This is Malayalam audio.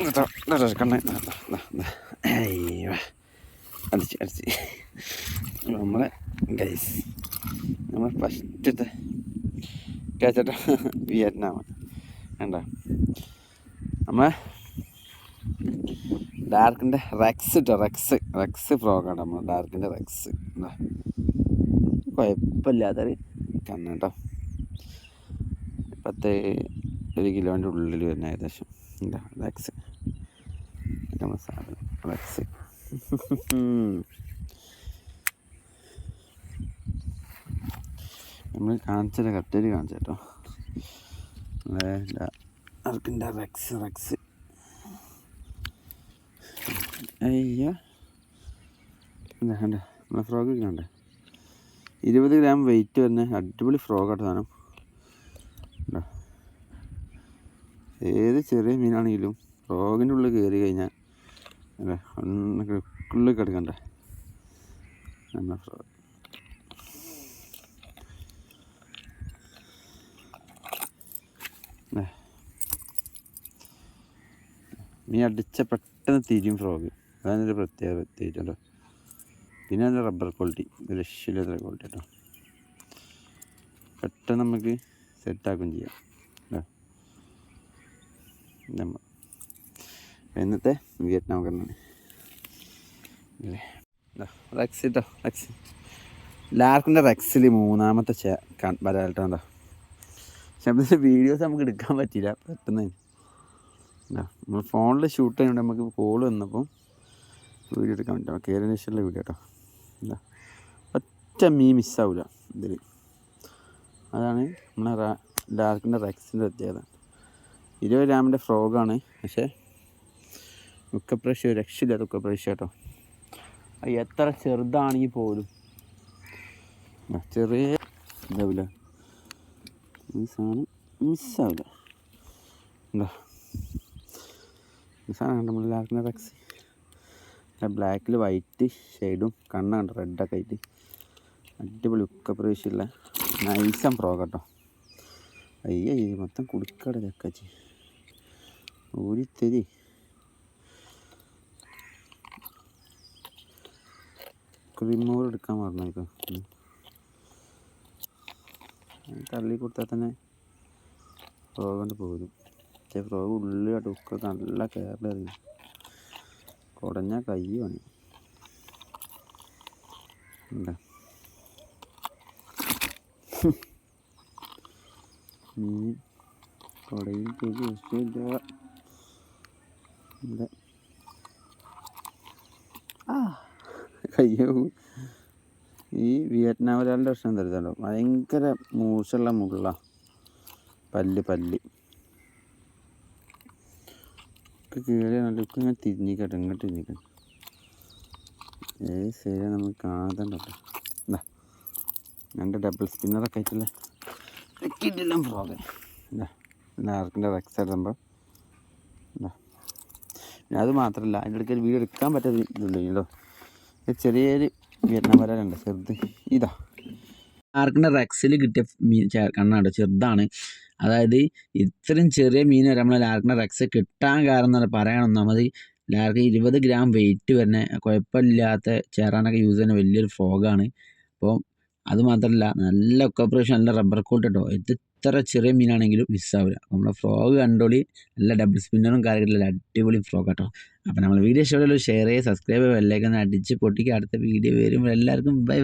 കണ്ണ അടിച്ച് അടിച്ച് നമ്മളെ ഗൈസ് നമ്മൾ ഫസ്റ്റത്തെ കേച്ചട്ട വിയറ്റ്നാമാണ് കണ്ടോ നമ്മളെ ഡാർക്കിൻ്റെ റെക്സ് ഇട്ടോ റെക്സ് ഫ്രോഗാണ് നമ്മൾ ഡാർക്കിൻ്റെ റെക്സ് കുഴപ്പമില്ലാത്തൊരു കണ്ണ് കേട്ടോ 1 കിലോൻ്റെ ഉള്ളിൽ വരുന്ന ഏകദേശം എന്താ റെക്സ് നമ്മൾ സാധനം റെക്സ് നമ്മൾ കാണിച്ചത് കറക്റ്റായിട്ട് കാണിച്ചു കേട്ടോ ഡാർക്കിൻ്റെ റെക്സ് അയ്യോ എന്താ കണ്ടേ നമ്മളെ ഫ്രോഗ് കണ്ടേ 20 ഗ്രാം വെയിറ്റ് വരുന്ന അടിപൊളി ഫ്രോഗാട്ടോ സാധനം ഉണ്ടോ ഏത് ചെറിയ മീനാണെങ്കിലും ഫ്രോഗിൻ്റെ ഉള്ളിൽ കയറി കഴിഞ്ഞാൽ അല്ലേ ഉള്ളിൽ കിടക്കണ്ടേ നമ്മളെ ഫ്രോഗ് മീൻ അടിച്ച പെട്ടെന്ന് തിരിയും ഫ്രോഗ് അതാണ് പ്രത്യേകിച്ചുണ്ടോ പിന്നെ അതിൻ്റെ റബ്ബർ ക്വാളിറ്റി രക്ഷയില്ലാത്ത ക്വാളിറ്റി കേട്ടോ പെട്ടെന്ന് നമുക്ക് സെറ്റാക്കുകയും ചെയ്യാം നമ്മൾ ഇന്നത്തെ വിയറ്റ്നാം കണ്ണാണ് റെക്സ് കേട്ടോ റെക്സ് ലാർക്കിൻ്റെ റെക്സിൽ 3ാമത്തെ വരാലിട്ടോ പക്ഷെ വീഡിയോസ് നമുക്ക് എടുക്കാൻ പറ്റില്ല പെട്ടെന്ന് നമ്മൾ ഫോണിൽ ഷൂട്ട് ചെയ്യുന്നുണ്ട് നമുക്ക് കോൾ വന്നപ്പോൾ വീഡിയോ എടുക്കാൻ പറ്റും കയറിയതിന് ശേഷമുള്ള വീഡിയോ കേട്ടോ എന്താ ഒറ്റ മീൻ മിസ്സാവില്ല ഇതിൽ അതാണ് നമ്മളെ ഡാർക്കിൻ്റെ റെക്സിൻ്റെ പ്രത്യേകത 20 ഗ്രാമിൻ്റെ ഫ്രോഗാണ് പക്ഷേ ഉക്കപ്രേഷ്യ രക്ഷയില്ലാത്ത ഉക്കപ്രേഷ്യ കേട്ടോ അത് എത്ര ചെറുതാണെങ്കിൽ പോലും ചെറിയ ഇതാവില്ല ഈ സാധനം മിസ്സാവില്ല എന്താ ഈ സാധനം കണ്ടോ നമ്മൾ ഡാർക്കിൻ്റെ റെക്സ് ബ്ലാക്കിൽ വൈറ്റ് ഷെയ്ഡും കണ്ണുണ്ട് റെഡൊക്കെ ആയിട്ട് അടിപൊളി ഉക്കപ്രേഷ്യുള്ള നൈസം ഫ്രോഗ് കേട്ടോ അയ്യേ മൊത്തം കുടുക്കട ചക്കാച്ചി ഊരിത്തരി റിമൂവർ എടുക്കാൻ പറഞ്ഞേക്കോ തള്ളി കൊടുത്താൽ തന്നെ ഫ്രോഗ് കൊണ്ട് പോരും പക്ഷേ ഫ്രോഗ് ഉള്ളിലോട്ട് ഉക്കൊക്കെ നല്ല കയറിലറിയും കുടഞ്ഞ കൈ പണി എന്താ മീൻ കുടയിൽ വിഷയമില്ല ഇവിടെ കയ്യോ ഈ വിയറ്റ്നാം വരാലിൻ്റെ പ്രശ്നം തരുന്നുണ്ടോ ഭയങ്കര മൂശുള്ള മുള്ള പല്ല് ഒക്കെ കീഴിൽ നല്ല ഇങ്ങനെ തിരിഞ്ഞിക്കട്ടെ ഇങ്ങോട്ട് തിരിഞ്ഞിക്കട്ടെ ശരി നമുക്ക് കാണാത്തണ്ടോ എന്താ 2 ഡബിൾ സ്പിന്നറൊക്കെ ആയിട്ടുള്ള കിട്ടില്ല ഫ്രോഗ് എന്താ ഡാർക്കിൻ്റെ റെക്സ് ആകുമ്പോൾ എന്താ പിന്നെ അത് മാത്രമല്ല അതിൻ്റെ ഇടയ്ക്ക് ഒരു വീഡിയോ എടുക്കാൻ പറ്റാതില്ലല്ലോ ചെറിയൊരു വിയറ്റ്നാം വരാലുണ്ട് ചെറുത് ഇതാ ഡാർക്കിൻ്റെ റെക്സിൽ കിട്ടിയ മീൻ കണ്ണാണ് ചെറുതാണ് അതായത് ഇത്രയും ചെറിയ മീൻ വരെ നമ്മളെ ലാർക്കിൻ്റെ റെക്സ് കിട്ടാൻ കാരണം എന്ന് പറയണം ഒന്നാമത് ലാർക്ക് 20 ഗ്രാം വെയിറ്റ് വരുന്ന കുഴപ്പമില്ലാത്ത ചേറാനൊക്കെ യൂസ് ചെയ്യുന്ന വലിയൊരു ഫ്രോഗാണ് അപ്പോൾ അതുമാത്രമല്ല നല്ല ഒക്കോപ്പറേഷൻ നല്ല റബ്ബർ കോട്ട് കേട്ടോ എത്ര ചെറിയ മീനാണെങ്കിലും മിസ്സാവില്ല നമ്മളെ ഫ്രോഗ് കണ്ടോളി നല്ല ഡബിൾ സ്പിന്നറും കാര്യമില്ല അടിപൊളി ഫ്രോഗ് കേട്ടോ അപ്പോൾ നമ്മൾ വീഡിയോ ഇഷ്ടമുള്ള ഷെയർ ചെയ്യുക സബ്സ്ക്രൈബ് ചെയ്യുക ബെല്ലൈക്കൺ അടിച്ച് പൊട്ടിക്കുക അടുത്ത വീഡിയോ വരുമ്പോൾ എല്ലാവർക്കും ബൈ